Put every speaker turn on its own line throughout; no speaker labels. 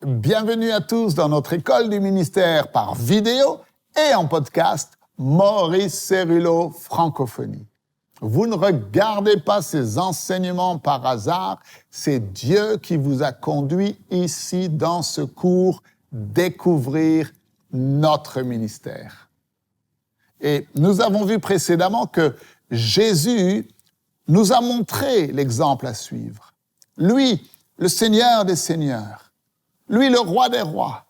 Bienvenue à tous dans notre école du ministère par vidéo et en podcast Maurice Cérulo Francophonie. Vous ne regardez pas ces enseignements par hasard, c'est Dieu qui vous a conduit ici dans ce cours Découvrir notre ministère. Et nous avons vu précédemment que Jésus nous a montré l'exemple à suivre. Lui, le Seigneur des Seigneurs, lui, le Roi des Rois,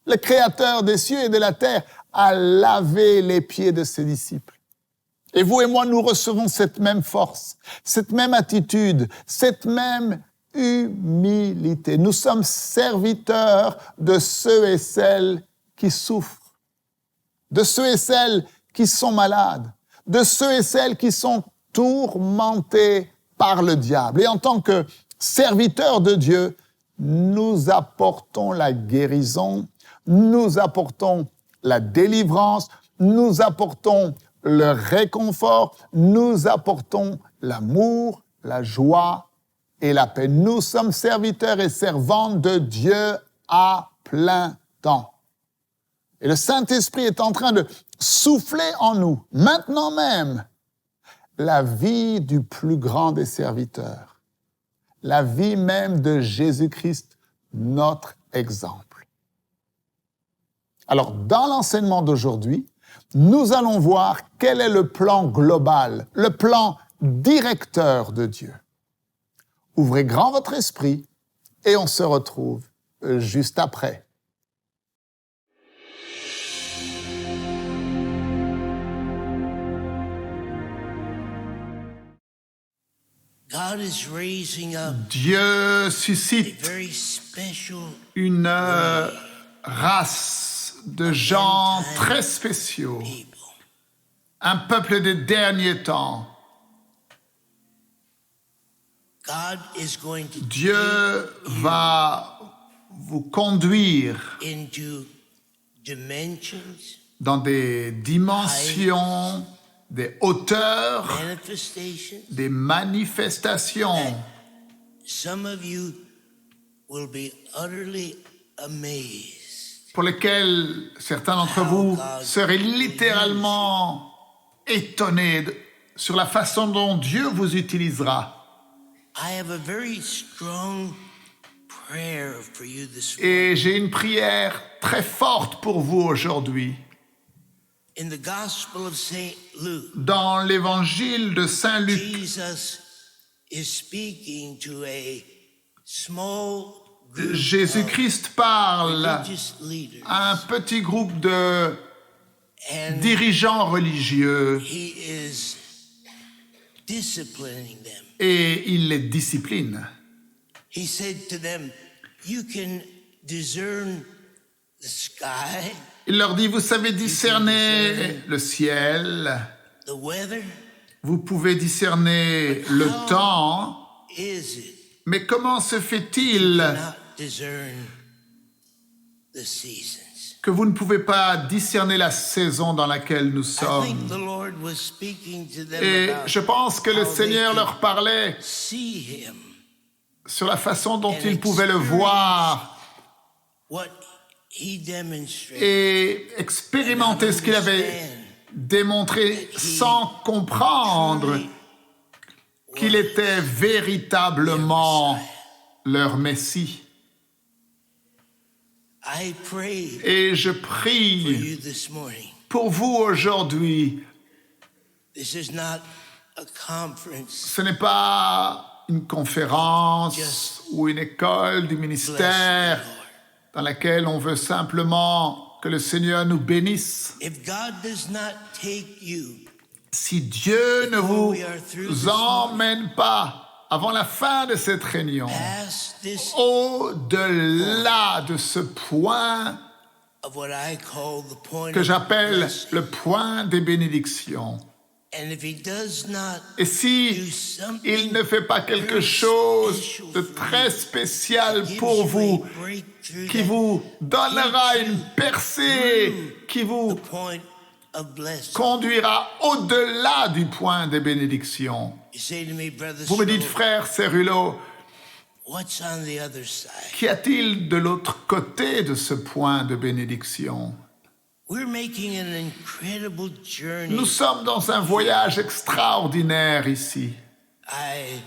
le Créateur des cieux et de la terre, a lavé les pieds de ses disciples. Et vous et moi, nous recevons cette même force, cette même attitude, cette même humilité. Nous sommes serviteurs de ceux et celles qui souffrent, de ceux et celles qui sont malades, de ceux et celles qui sont tourmentés par le diable. Et en tant que serviteurs de Dieu, nous apportons la guérison, nous apportons la délivrance, nous apportons le réconfort, nous apportons l'amour, la joie et la paix. Nous sommes serviteurs et servantes de Dieu à plein temps. Et le Saint-Esprit est en train de souffler en nous, maintenant même, la vie du plus grand des serviteurs. La vie même de Jésus-Christ, notre exemple. Alors, dans l'enseignement d'aujourd'hui, nous allons voir quel est le plan global, le plan directeur de Dieu. Ouvrez grand votre esprit et on se retrouve juste après. Dieu suscite une race de gens très spéciaux, un peuple des derniers temps. Dieu va vous conduire dans des dimensions, des hauteurs, des manifestations. Pour lesquelles certains d'entre vous seraient littéralement étonnés sur la façon dont Dieu vous utilisera. Et j'ai une prière très forte pour vous aujourd'hui. Dans l'évangile de Saint Luc, Jésus-Christ parle à un petit groupe de dirigeants religieux et il les discipline. Il leur dit, vous savez discerner le ciel, vous pouvez discerner le temps, mais comment se fait-il que vous ne pouvez pas discerner la saison dans laquelle nous sommes? Et je pense que le Seigneur leur parlait sur la façon dont ils pouvaient le voir et expérimenter ce qu'il avait démontré sans comprendre qu'il était véritablement leur Messie. Et je prie pour vous aujourd'hui. Ce n'est pas une conférence ou une école du ministère dans laquelle on veut simplement que le Seigneur nous bénisse. Si Dieu ne vous emmène pas avant la fin de cette réunion, au-delà de ce point que j'appelle le point des bénédictions, et si il ne fait pas quelque chose de très spécial pour vous, qui vous donnera une percée, qui vous conduira au-delà du point des bénédictions. Vous me dites, frère Cérulo,
What's on the other side?
Qu'y a-t-il de l'autre côté de ce point de bénédiction?
We're making an incredible journey.
Nous sommes dans un voyage extraordinaire ici.
I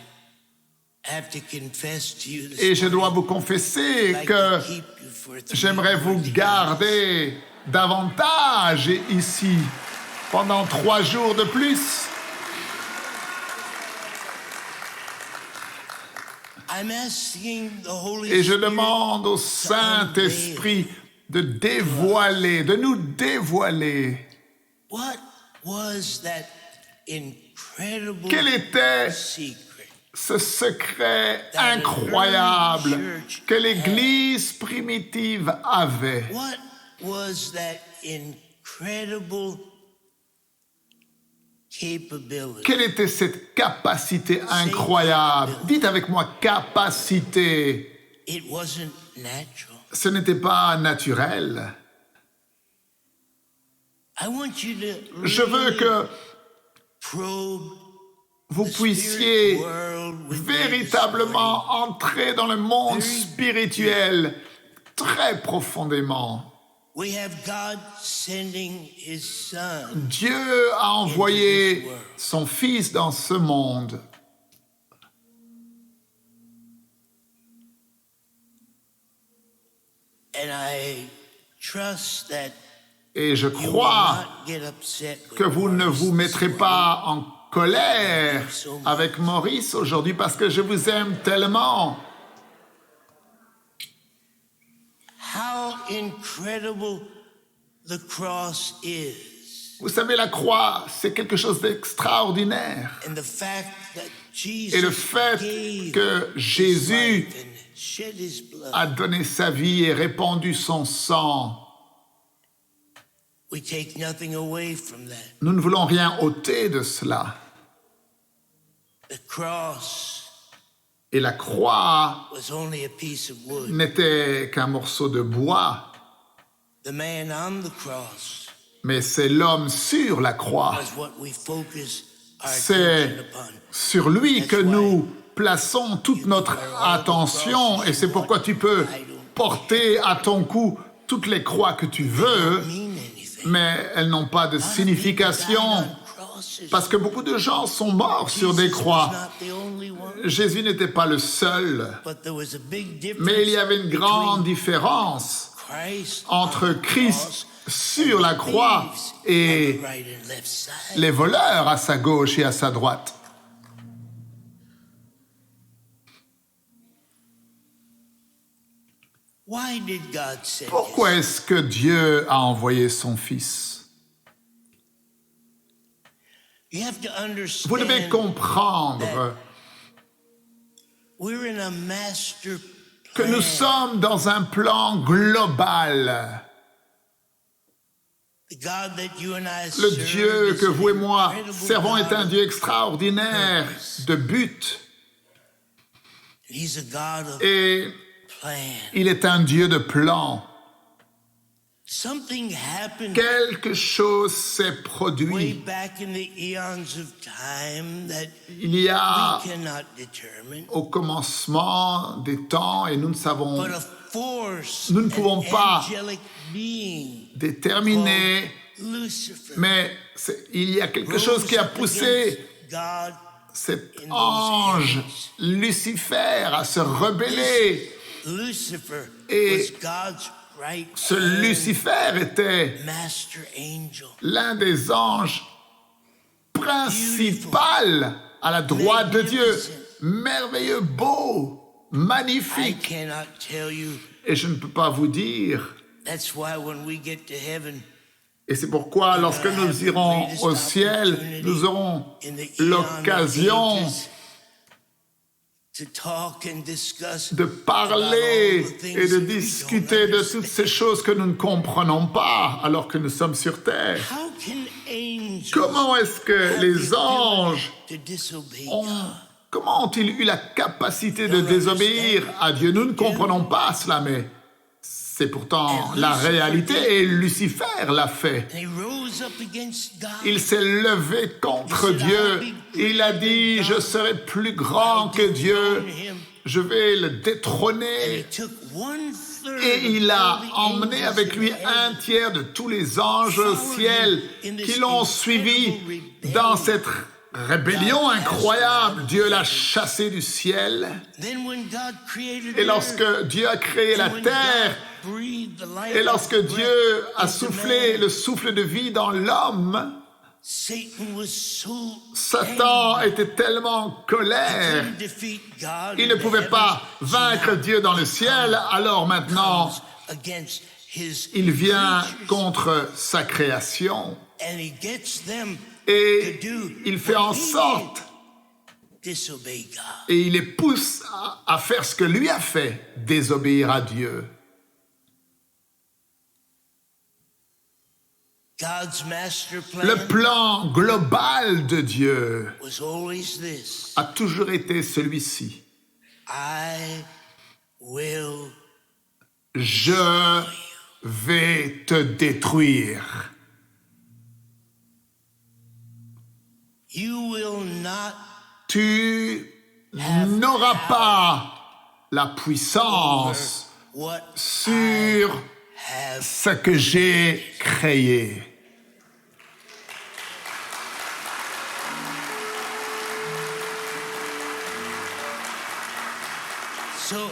have to confess to you this
Et je dois
morning,
vous confesser
I'd like
que
to keep you for 3
j'aimerais vous
more days.
garder davantage ici pendant 3 jours de plus.
I'm asking the Holy
Et je
Spirit
demande au Saint-Esprit de dévoiler, de nous dévoiler.
what was that incredible
Quel était
secret
ce secret incroyable que l'Église primitive avait?
What was that incredible capability?
Quelle était cette capacité incroyable? Dites avec moi, capacité.
It wasn't natural.
Ce n'était pas naturel.
I want you to
Je veux
really
que
probe
vous
the
puissiez
spirit world with me this
véritablement
morning.
entrer dans le monde spirituel très profondément.
We have God sending His Son.
Dieu a envoyé son Fils dans ce monde.
And I trust that
Et je
you will
crois
not get upset with
que vous ne
Maurice
vous
this
mettrez
morning.
pas en colère avec Maurice aujourd'hui parce que je vous aime tellement.
How incredible the cross is.
Vous savez, la croix, c'est quelque chose d'extraordinaire.
And the fact that Jesus
Et le fait
gave
que
his
Jésus
life and shed his blood.
a donné sa vie et répandu son sang.
We take nothing away from that.
Nous ne voulons rien ôter de cela.
The cross
Et la croix
was only a piece of wood.
n'était qu'un morceau de bois,
The man on the cross
mais c'est l'homme sur la croix.
was what we focus our
C'est
attention upon.
sur lui que nous plaçons toute notre attention et c'est pourquoi tu peux porter à ton cou toutes les croix que tu veux,
Mean anything.
mais elles n'ont pas de signification parce que beaucoup de gens sont morts sur des croix. Jésus n'était pas le seul, mais il y avait une grande différence entre Christ sur la croix et les voleurs à sa gauche et à sa droite. Pourquoi est-ce que Dieu a envoyé son Fils? Vous devez comprendre que nous sommes dans un plan global. Le Dieu que vous et moi servons est un Dieu extraordinaire de but. Et il est un Dieu de plan. Quelque chose s'est produit. Il y a au commencement des temps et nous ne pouvons pas déterminer, mais il y a quelque chose qui a poussé cet ange Lucifer à se rebeller. Et ce Lucifer était l'un des anges principaux à la droite de Dieu. Merveilleux, beau, magnifique. Et je ne peux pas vous dire. Et c'est pourquoi, lorsque nous irons au ciel, nous aurons l'occasion de parler et de discuter de toutes ces choses que nous ne comprenons pas alors que nous sommes sur terre. Comment est-ce que les anges comment ont-ils eu la capacité de désobéir à Dieu? Nous ne comprenons pas cela, mais c'est pourtant la réalité et Lucifer l'a fait. Il s'est levé contre Dieu. Il a dit, je serai plus grand que Dieu. je vais le
and he
détrôner.
took 1/3
Et il
of
a
all the
emmené
angels
avec
in
lui
heaven.
un tiers de tous les anges au ciel qui l'ont suivi dans cette rébellion incroyable. Dieu l'a chassé du ciel.
Then when God created
Et
the
lorsque
earth,
Dieu a créé la
and when
terre,
God breathed the life
et lorsque
of
Dieu
breath
a
into
soufflé
man,
le souffle de vie dans l'homme,
Satan was so
Satan
angry.
était tellement en colère.
Couldn't defeat God
Il
in
ne
the
pouvait pas
heavens, so
vaincre
now
Dieu dans le
he
ciel. Alors maintenant,
comes against his
il vient
creatures,
contre sa création.
and he gets them
Et
to do
il fait
what
en
he
sorte,
did, disobey God.
et il les pousse à faire ce que lui a fait, désobéir à Dieu.
God's master
Le
plan
plan global de Dieu
was always this:
a toujours été celui-ci.
I will.
Je vais te détruire.
You will not
Tu n'auras pas la puissance
what
sur
have.
ce que j'ai créé.
So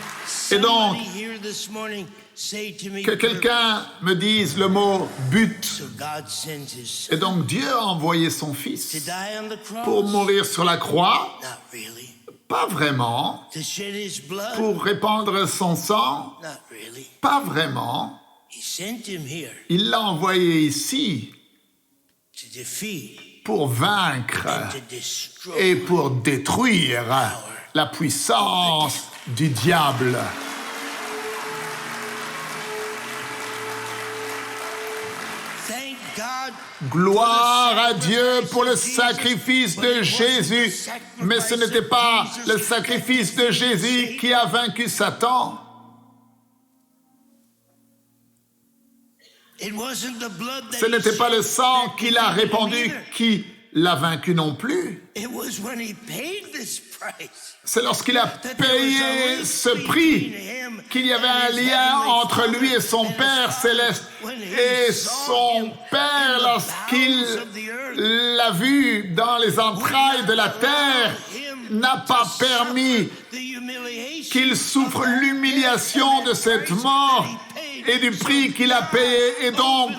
Et donc,
somebody here this morning say to me,
Que quelqu'un me dise le mot but.
so God sends his
Et
son
donc Dieu a envoyé son
to
fils
die on the cross.
pour mourir sur la croix.
Not really.
Pas vraiment.
To shed his blood.
Pour répandre son sang.
Not really.
Pas vraiment.
He sent him here
Il l'a envoyé ici
to defeat
pour vaincre
and to destroy.
et pour détruire la puissance du diable.
Thank God.
Gloire à Dieu pour le sacrifice de Jésus. Mais ce n'était pas le sacrifice de Jésus qui a vaincu Satan.
It wasn't the blood that
Ce
he
n'était pas le
shed
sang
that
qu'il a
defeated him
répandu
either.
qui l'a vaincu non plus.
It was when he paid this price
C'est lorsqu'il a
that there was a
payé
link
ce
between
prix
him
qu'il y avait un
and his
lien
heavenly
entre
Father
lui et son
and his
Père
Father.
céleste.
When he
Et
saw
son
him
Père,
in the
lorsqu'il
bowels of the earth,
l'a vu dans les entrailles de la terre, n'a pas permis
the humiliation
qu'il souffre l'humiliation de cette mort et du prix qu'il a payé. Et donc,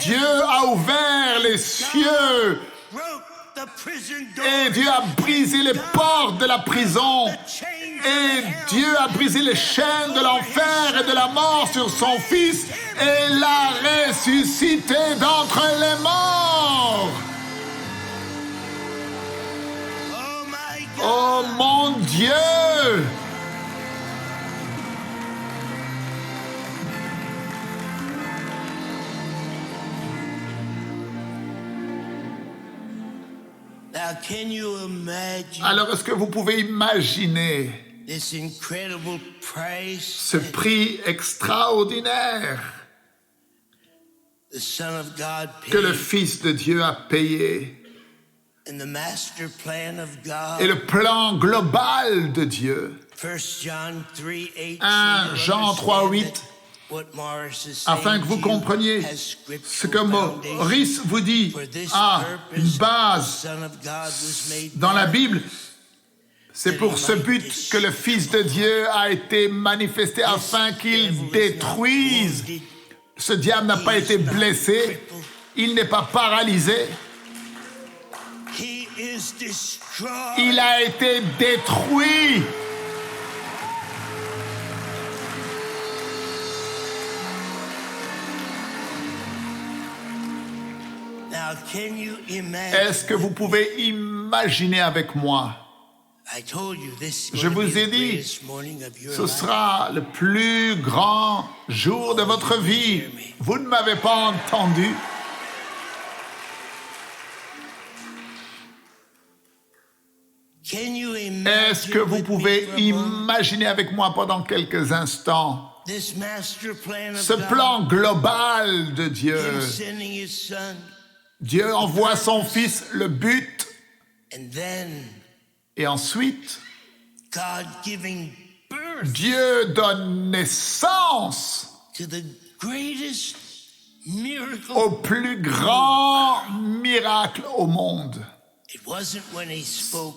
Dieu a ouvert les cieux
broke the prison door.
et Dieu a brisé les portes de la prison. Et Dieu a brisé les chaînes de l'enfer et de la mort sur son Fils et l'a ressuscité d'entre les morts.
Oh my God.
Oh mon Dieu!
Now can you imagine
Alors, est-ce que vous pouvez imaginer
this incredible price
ce prix extraordinaire
the Son of God
que le
paid
Fils de Dieu a payé
in the master plan of God?
et le plan global de Dieu?
1 John 3:8.
1 Jean 3:8, afin que vous compreniez ce que Maurice vous dit a une base dans la Bible. C'est pour ce but que le Fils de Dieu a été manifesté afin qu'il détruise. Ce diable n'a pas été blessé, il n'est pas paralysé, il a été détruit. Est-ce que vous pouvez imaginer avec moi? Je vous ai dit, ce sera le plus grand jour de votre vie. Vous ne m'avez pas entendu. Est-ce que vous pouvez imaginer avec moi pendant quelques instants ce plan global de Dieu? Dieu envoie son Fils, le but, et ensuite, Dieu donne naissance
to the greatest miracle.
au plus grand miracle au monde.
It wasn't when he spoke.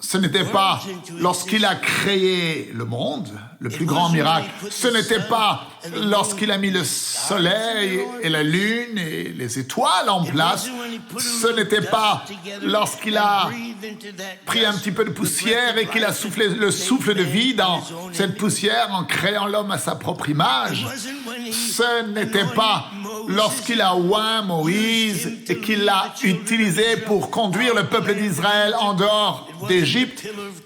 Ce n'était pas lorsqu'il a créé le monde, le plus grand miracle. Ce n'était pas lorsqu'il a mis le soleil et la lune et les étoiles en place. Ce n'était pas lorsqu'il a pris un petit peu de poussière et qu'il a soufflé le souffle de vie dans cette poussière en créant l'homme à sa propre image. Ce n'était pas lorsqu'il a oint Moïse et qu'il l'a utilisé pour conduire le peuple d'Israël en dehors d'Égypte.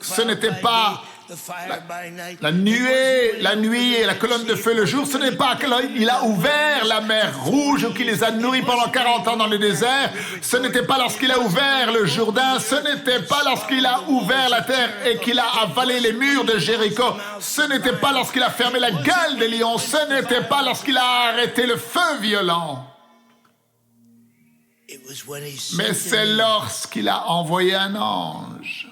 Ce n'était pas la nuit et la colonne de feu le jour. Ce n'est pas qu'il a ouvert la mer Rouge ou qu'il les a nourris pendant 40 ans dans le désert. Ce n'était pas lorsqu'il a ouvert le Jourdain. Ce n'était pas lorsqu'il a ouvert la terre et qu'il a avalé les murs de Jéricho. Ce n'était pas lorsqu'il a fermé la gueule des lions. Ce n'était pas lorsqu'il a arrêté le feu violent. Mais c'est lorsqu'il a envoyé un ange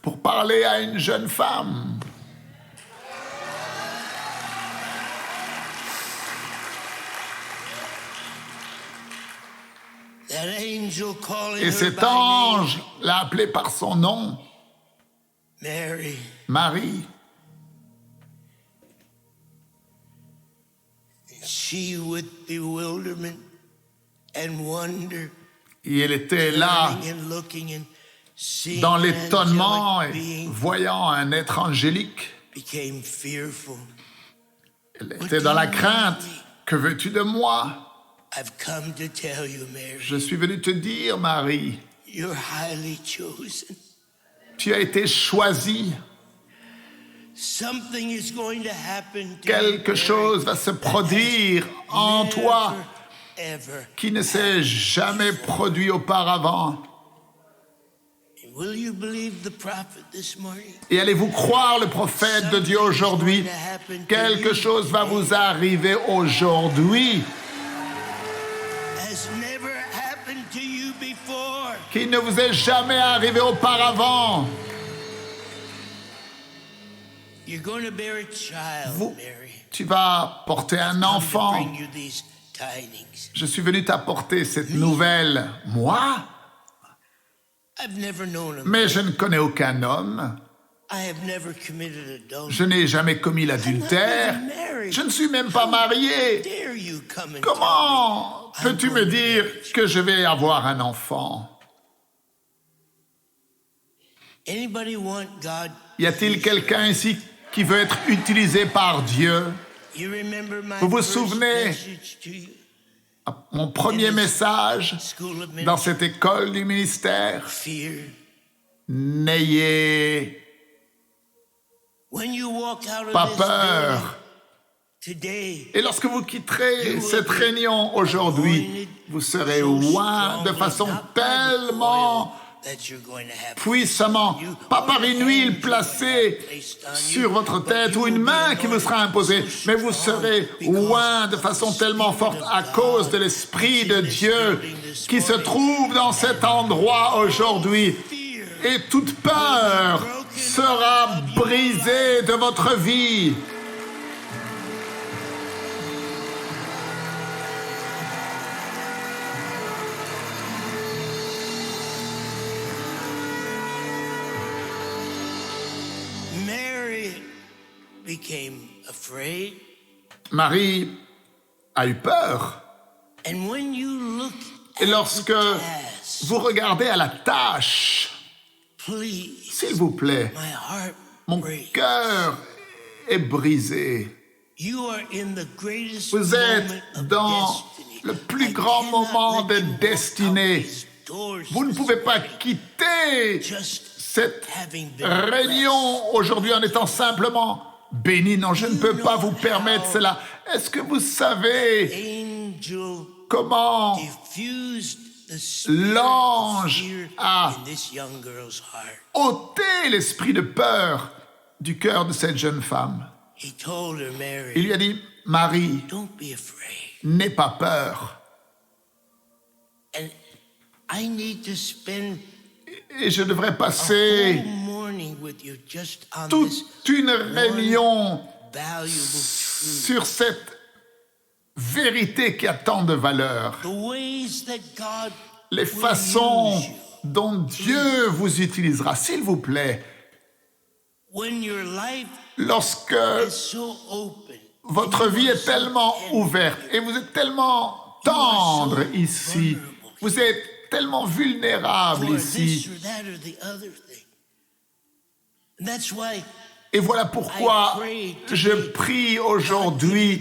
pour parler à une jeune femme. Et cet ange l'a appelée par son nom, Marie.
She, with bewilderment and wonder,
et elle était là, dans l'étonnement et voyant un être angélique. Elle était dans la crainte. Que veux-tu de moi? Je suis venu te dire, Marie, tu as été choisie. Quelque chose va se produire en toi qui ne s'est jamais produit auparavant. Et allez-vous croire le prophète de Dieu aujourd'hui? Quelque chose va vous arriver aujourd'hui qui ne vous est jamais arrivé auparavant. Tu vas porter un enfant. Je suis venu t'apporter cette nouvelle. Moi? Mais je ne connais aucun homme. Je n'ai jamais commis l'adultère. Je ne suis même pas marié. Comment peux-tu me dire que je vais avoir un enfant? Y a-t-il quelqu'un ici qui veut être utilisé par Dieu? Vous vous souvenez mon premier message dans cette école du ministère? N'ayez pas peur. Et lorsque vous quitterez cette réunion aujourd'hui, vous serez oint de façon tellement puissamment, pas par une huile placée sur votre tête ou une main qui vous sera imposée, mais vous serez oint de façon tellement forte à cause de l'Esprit de Dieu qui se trouve dans cet endroit aujourd'hui. Et toute peur sera brisée de votre vie. Marie a eu peur. Et lorsque vous regardez à la tâche, s'il vous plaît, mon cœur est brisé. Vous êtes dans le plus grand moment de destinée. Vous ne pouvez pas quitter cette réunion aujourd'hui en étant simplement béni. Non, je ne peux pas vous permettre cela. Est-ce que vous savez comment l'ange a ôté l'esprit de peur du cœur de cette jeune femme? Il lui a dit, Marie, n'aie pas peur. Et je devrais
a
passer
whole morning with you just on
toute
this
une réunion
valuable truth.
sur cette vérité qui a tant de valeur.
The ways that God
Les
will
façons
use you
dont Dieu vous utilisera, s'il vous plaît,
when your life
lorsque
is so open.
votre vie est tellement ouverte et vous êtes tellement tendre ici, vous êtes tellement vulnérable
For
ici.
this or that or the other thing. And that's why
Et voilà pourquoi je prie aujourd'hui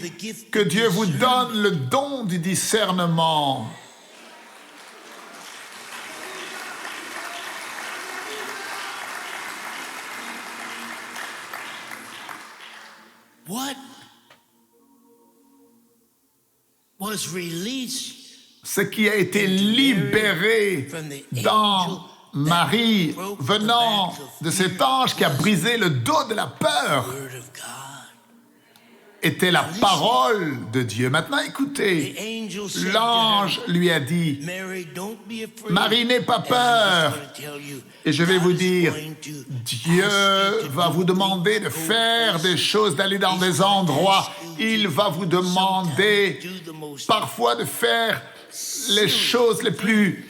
que Dieu vous donne le don du discernement.
what was released
Ce qui a été libéré dans Marie venant de cet ange qui a brisé le dos de la peur
Word of God.
était la parole de Dieu. Maintenant, écoutez,
The angel said to
l'ange
her,
lui a dit,
Mary, don't be afraid.
Marie, n'aie pas
And I'm
peur.
just gonna tell you,
Et je vais vous
God is
dire,
going to
Dieu
ask you to
va
do
vous demander
things,
de
go
faire
places.
des choses, d'aller dans des endroits. Il va vous demander parfois de faire les choses les plus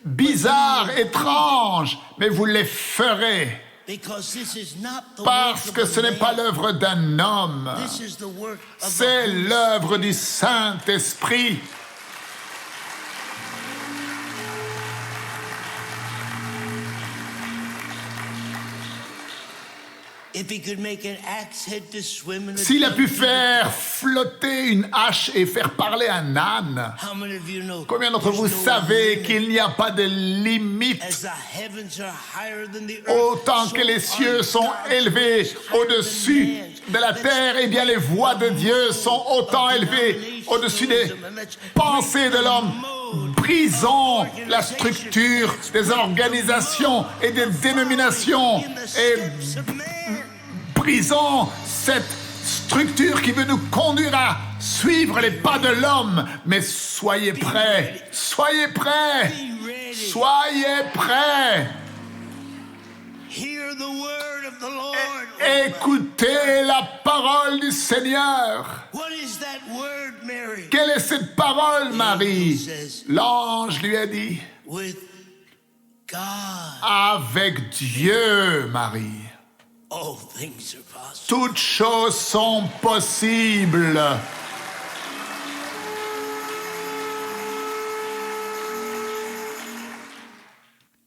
bizarres, étranges, mais vous les ferez.
Because this is not the
Parce
work
que
of
ce
a
n'est pas
man.
l'œuvre d'un homme,
This is the work of the
c'est
Holy
l'œuvre du Saint-Esprit.
If he could make an axe head to swim in a
S'il a pu
donkey,
faire flotter une hache et faire parler un âne,
how many of you know
combien d'entre vous
there's no
savez
limit?
qu'il n'y a pas de limite?
As the heavens are higher than the earth,
Autant
so
que les cieux
are
sont
God's
élevés
ways higher
au-dessus
than man's.
de la terre, eh bien les voies de Dieu sont autant élevées au-dessus des pensées de l'homme. Brisons la structure des organisations et des dénominations et brisons cette structure qui veut nous conduire à suivre les pas de l'homme. Mais soyez prêts, soyez prêts,
Be ready.
soyez prêts.
Hear the word of the Lord.
Écoutez la parole du Seigneur.
What is that word, Mary?
Quelle est cette parole, Marie? L'ange lui a dit,
With God,
avec Dieu, Marie,
all things are possible.
toutes choses sont possibles.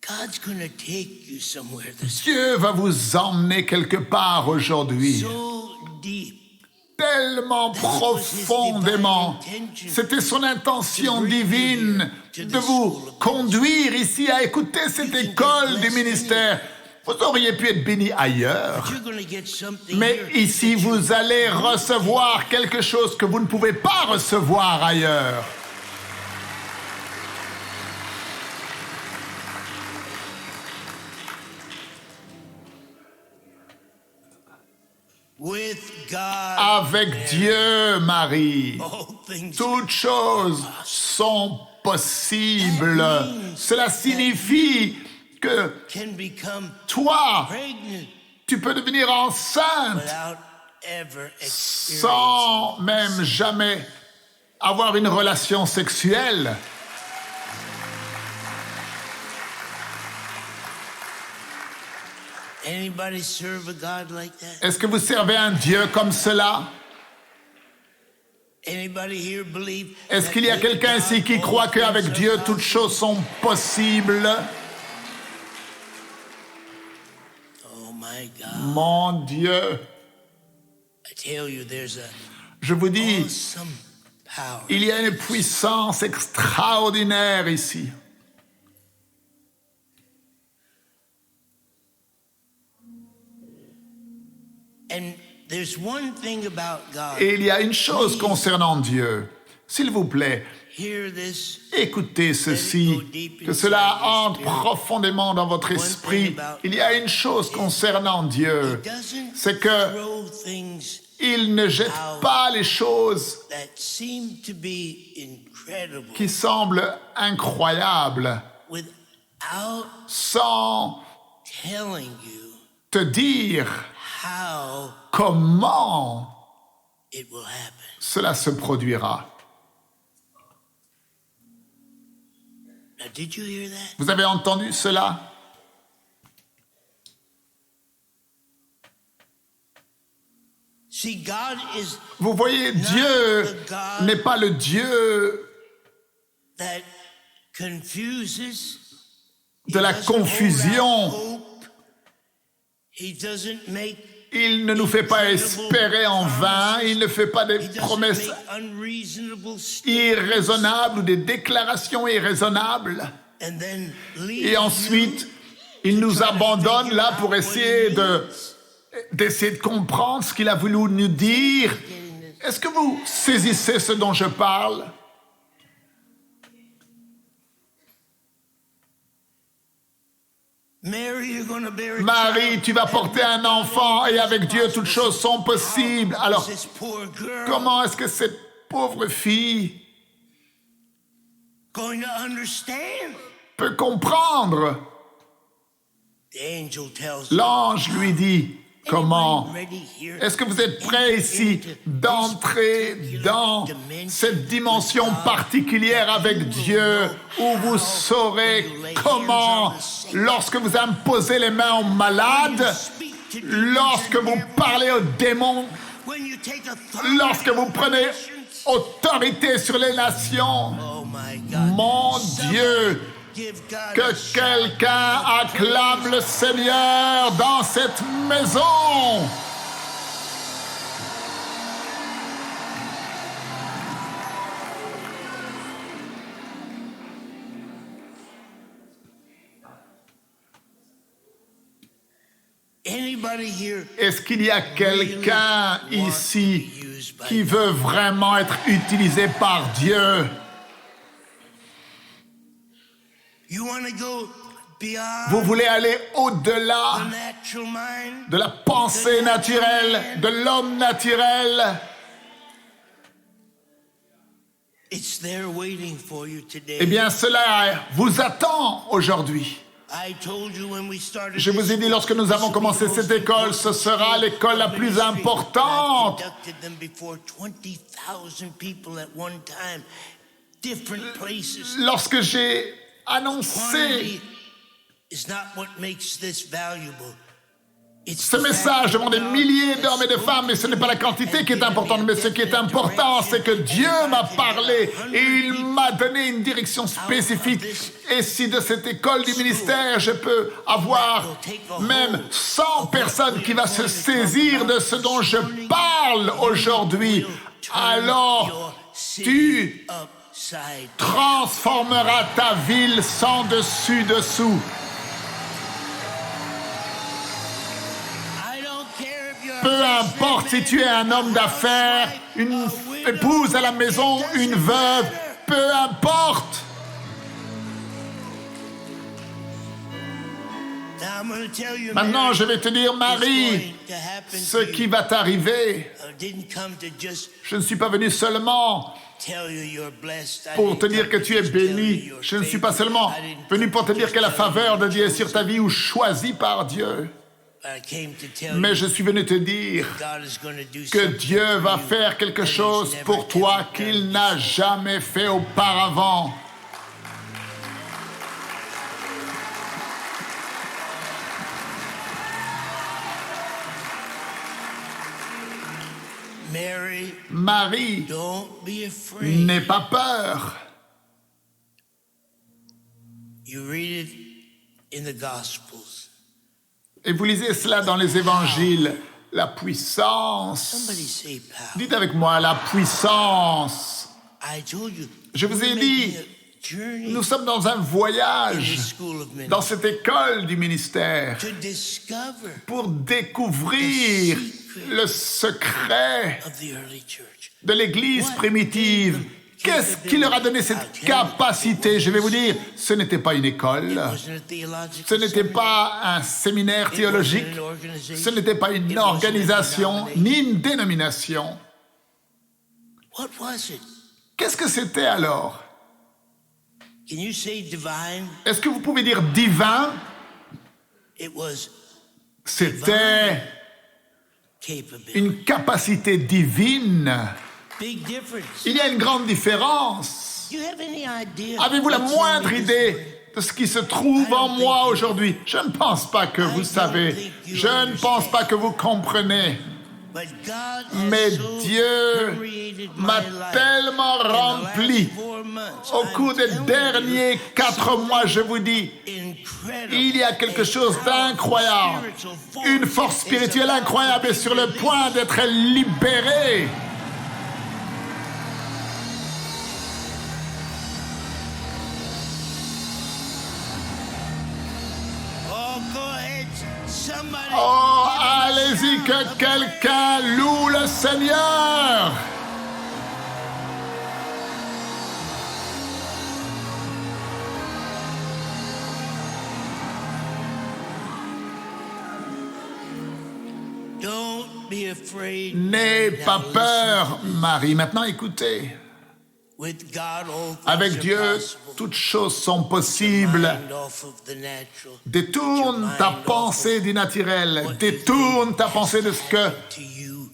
God's going to take you somewhere this
Dieu va vous emmener quelque part aujourd'hui,
so deep.
tellement profondément. C'était son intention divine de vous conduire ici à écouter cette école du ministère. Vous auriez pu être béni ailleurs,
You're going to get something
mais
here.
ici vous allez recevoir quelque chose que vous ne pouvez pas recevoir ailleurs.
With God,
Avec Dieu, Marie,
all things
toutes choses sont possibles. Cela signifie que
can become
toi,
pregnant
tu peux devenir enceinte
without ever experiencing.
sans même jamais avoir une relation sexuelle.
Anybody serve a God like that?
Est-ce que vous servez un Dieu comme cela?
Anybody here believe?
Est-ce
that
qu'il y a
with
quelqu'un
God,
ici qui
all
croit qu'avec
things are
Dieu,
possible?
toutes choses sont possibles?
Oh my God!
Mon Dieu,
I tell you, there's a
je vous dis,
awesome power.
il y a une puissance extraordinaire ici.
And there's one thing about God.
Et il y a une chose concernant Dieu. S'il vous plaît,
Hear this.
écoutez ceci, que cela entre profondément dans votre esprit. Il y a une chose concernant Dieu,
Doesn't
c'est que
throw things
il ne jette pas les choses
that seem to be incredible
qui semblent incroyables
without without
sans
telling you
te dire
how
comment
it will happen.
cela se produira.
Now, did you hear that?
Vous avez entendu cela?
See, God is
Vous voyez, Dieu n'est pas le Dieu
that confuses.
de la confusion.
He doesn't make
Il ne nous fait pas espérer en vain, il ne fait pas des
He doesn't
promesses
make unreasonable
irraisonnables ou des déclarations irraisonnables.
and then leave
Et ensuite, il nous abandonne là pour essayer d'essayer de comprendre ce qu'il a voulu nous dire. Est-ce que vous saisissez ce dont je parle? Marie, tu vas porter un enfant et avec Dieu toutes choses sont possibles. Alors, comment est-ce que cette pauvre fille peut comprendre? L'ange lui dit, comment? Est-ce que vous êtes prêts ici d'entrer dans cette dimension particulière avec Dieu où vous saurez comment, lorsque vous imposez les mains aux malades, lorsque vous parlez aux démons, lorsque vous prenez autorité sur les nations, mon Dieu, que quelqu'un acclame le Seigneur dans cette maison. Est-ce qu'il y a quelqu'un ici qui veut vraiment être utilisé par Dieu? Vous voulez aller au-delà de la pensée naturelle, de l'homme naturel? Eh bien, cela vous attend aujourd'hui. Je vous ai dit, lorsque nous avons commencé cette école, ce sera l'école la plus importante. Lorsque j'ai annoncé ce message devant des milliers d'hommes et de femmes, mais ce n'est pas la quantité qui est importante, mais ce qui est important, c'est que Dieu m'a parlé et il m'a donné une direction spécifique. Et si de cette école du ministère, je peux avoir même 100 personnes qui vont se saisir de ce dont je parle aujourd'hui, alors tu transformeras ta ville sans dessus-dessous. Peu importe si tu es un homme d'affaires, une épouse à la maison, une veuve, peu importe. Maintenant, je vais te dire, Marie, ce qui va t'arriver. Je ne suis pas venu seulement pour te dire que tu es béni. Je ne suis pas seulement venu pour te dire que la faveur de Dieu est sur ta vie ou choisie par Dieu. Mais je suis venu te dire que Dieu va faire quelque chose pour toi qu'il n'a jamais fait auparavant. Marie, n'aie pas peur. Et vous lisez cela dans les évangiles, la puissance. Dites avec moi, la puissance. Je vous ai dit, nous sommes dans un voyage, dans cette école du ministère, pour découvrir le secret de l'Église primitive. Qu'est-ce qui leur a donné cette capacité? Je vais vous dire, ce n'était pas une école, ce n'était pas un séminaire théologique, ce n'était pas une organisation, ni une dénomination. Qu'est-ce que c'était alors?
Can you say divine?
Est-ce que vous pouvez dire divin?
It was
C'était
capability.
une capacité divine.
Big difference.
Il y a une grande différence.
You have any idea?
Avez-vous la
what's in
moindre
me this
idée
morning?
de ce qui se trouve en moi aujourd'hui? Je ne pense pas que vous savez. Je ne pense pas que vous comprenez.
But God has
Mais
so
Dieu
permeated
m'a
my life
tellement
in the
rempli.
last 4 months.
Au cours
I'm
des
telling
derniers
you,
4 mois, je vous dis,
incredible,
il y a quelque chose d'incroyable.
spiritual force
Une force
is
spirituelle
about
incroyable
to
est
be
sur le
released.
point d'être libérée.
Oh, go ahead, somebody.
Oh, allez-y, que quelqu'un loue le Seigneur.
Don't be afraid.
N'aie
Now
pas
listen.
peur, Marie. Maintenant, écoutez.
With God, all things
Avec
are
Dieu,
possible.
toutes choses sont possibles.
Mind off of the natural.
Détourne ta pensée du naturel. Détourne ta pensée de ce que
To you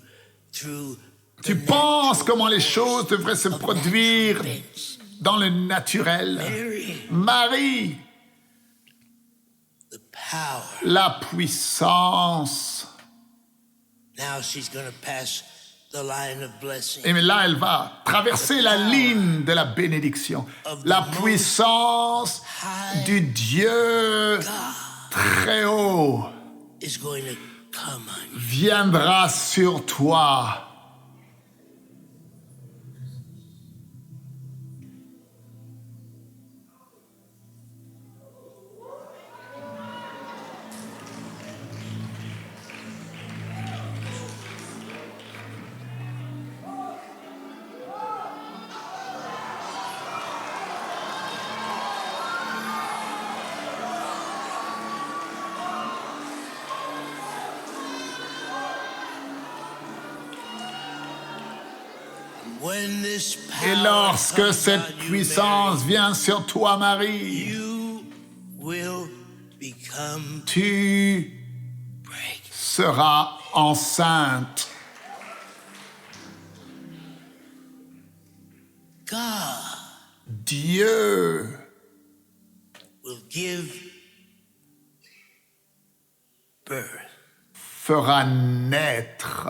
through
tu
the
penses,
natural
comment les choses devraient se produire dans le naturel.
Mary,
Marie,
the power.
la puissance.
Now she's going to pass the line of blessing.
Et mais là, elle va traverser la ligne de la bénédiction. La puissance du Dieu très haut
Is going to come on you.
viendra sur toi.
When this
Et
power
lorsque
comes
cette
on you,
puissance vient sur toi, Marie,
Mary, you will become
tu
pregnant.
seras enceinte.
God
Dieu
will give birth.
fera naître.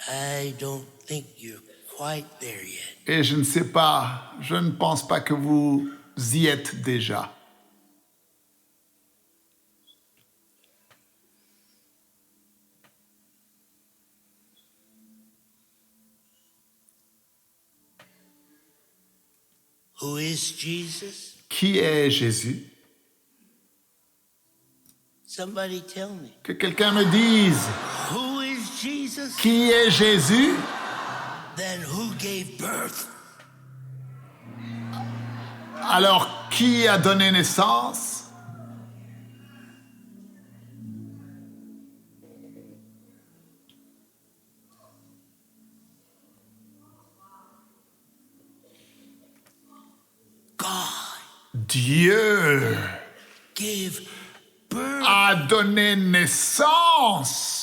I don't think you're quite there yet.
Et je ne sais pas, je ne pense pas que vous y êtes déjà.
Who is Jesus?
Qui est Jésus?
Somebody tell me.
Que quelqu'un me dise,
Who is Jesus?
qui est Jésus?
Then who gave birth?
Alors, qui a donné naissance?
God
Dieu
gave birth.
a donné naissance.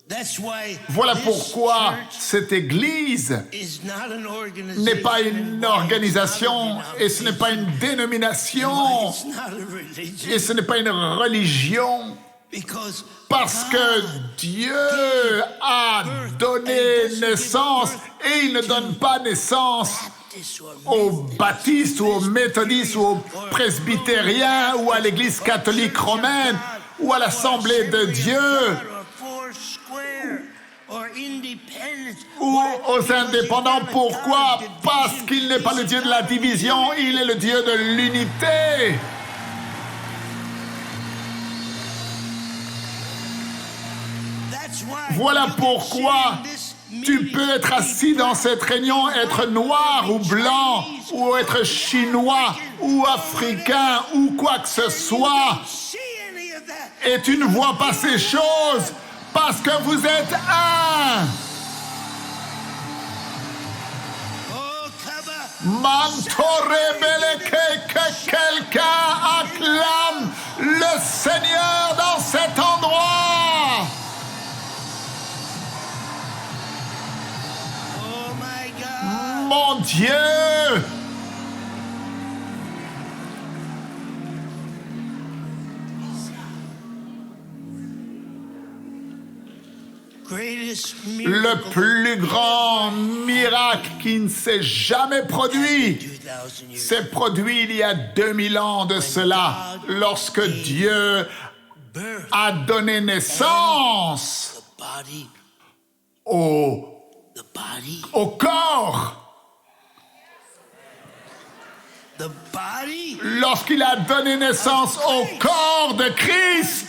That's why
Voilà
this
pourquoi
church
cette église
is not an organization
n'est pas une
and why
organisation
it's not a
et ce n'est pas une
denomination,
dénomination
why it's not a religion,
et ce n'est pas une religion
because
parce que Dieu a donné naissance et il ne donne pas naissance
Baptists or
aux
Methodists
baptistes ou aux méthodistes ou aux presbytériens ou à l'église catholique romaine ou à l'assemblée de Dieu ou aux indépendants. Pourquoi? Parce qu'il n'est pas le Dieu de la division, il est le Dieu de l'unité. Voilà pourquoi tu peux être assis dans cette réunion, être noir ou blanc, ou être chinois, ou africain, ou quoi que ce soit. Et tu ne vois pas ces choses parce que vous êtes un.
Oh, Kaba.
Mantorebele, que quelqu'un acclame le Seigneur dans cet endroit.
Oh, my God.
Mon Dieu.
Greatest
Le
miracle
plus grand miracle qui ne s'est jamais produit
2,000 years.
s'est produit il y a 2000 ans de cela, lorsque Dieu
Birth,
a donné naissance
the body,
au
the body,
corps.
the body.
Lorsqu'il a donné naissance au corps de Christ,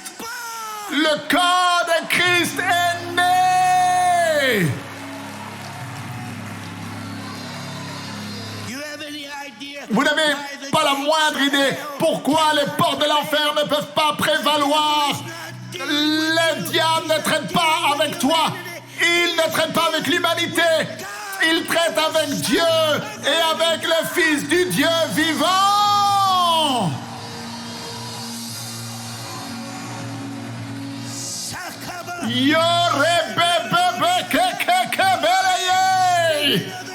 le corps de Christ est né.
You have any idea
Vous n'avez
why the
pas la
gates
moindre
of
idée
hell
pourquoi les portes de l'enfer ne peuvent pas prévaloir. Le diable ne traite pas avec toi. Il ne traite pas avec l'humanité. Il traite avec Dieu et avec le Fils du Dieu vivant.
Sakaba.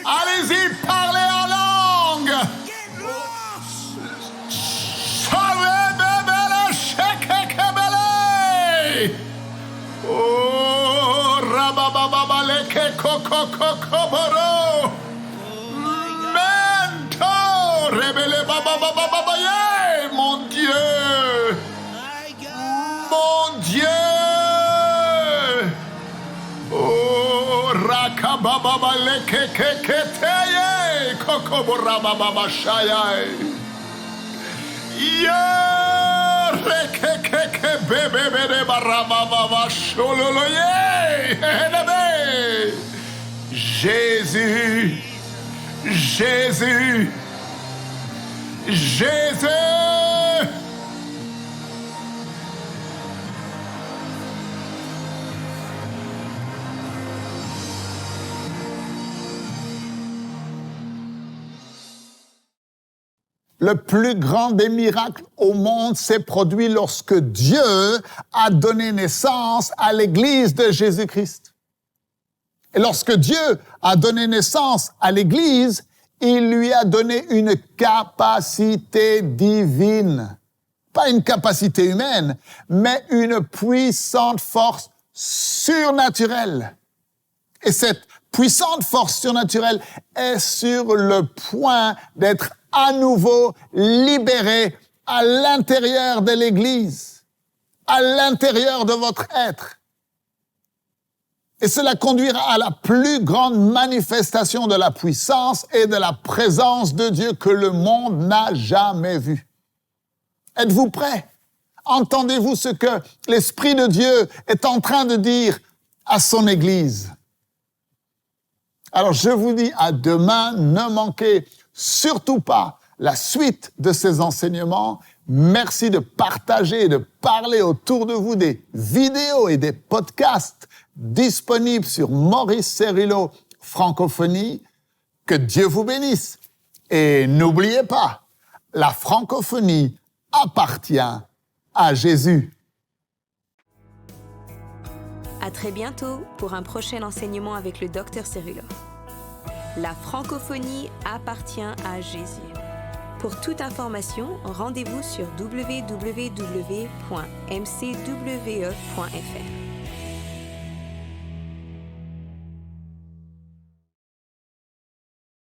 Allez-y, parlez en langue.
Get lost.
Oh, rabababaleke kokokokoboro. Mentor, rebele bababababaye, mon Dieu.
My God.
Mon Dieu! Oh, rakababa lekekeketeye, kokoborababa shayai. Ya rekekeke bebebere barababa shololoye, henebe. Jésus, Jésus, Jésus. Le plus grand des miracles au monde s'est produit lorsque Dieu a donné naissance à l'Église de Jésus-Christ. Et lorsque Dieu a donné naissance à l'Église, il lui a donné une capacité divine. Pas une capacité humaine, mais une puissante force surnaturelle. Et cette puissante force surnaturelle est sur le point d'être à nouveau libérée à l'intérieur de l'Église, à l'intérieur de votre être. Et cela conduira à la plus grande manifestation de la puissance et de la présence de Dieu que le monde n'a jamais vue. Êtes-vous prêts? Entendez-vous ce que l'Esprit de Dieu est en train de dire à son Église? Alors je vous dis à demain, ne manquez surtout pas la suite de ces enseignements. Merci de partager et de parler autour de vous des vidéos et des podcasts disponibles sur Maurice Cerullo Francophonie. Que Dieu vous bénisse. Et n'oubliez pas, la francophonie appartient à Jésus.
À très bientôt pour un prochain enseignement avec le Dr Cerullo. La francophonie appartient à Jésus. Pour toute information, rendez-vous sur www.mcwe.fr.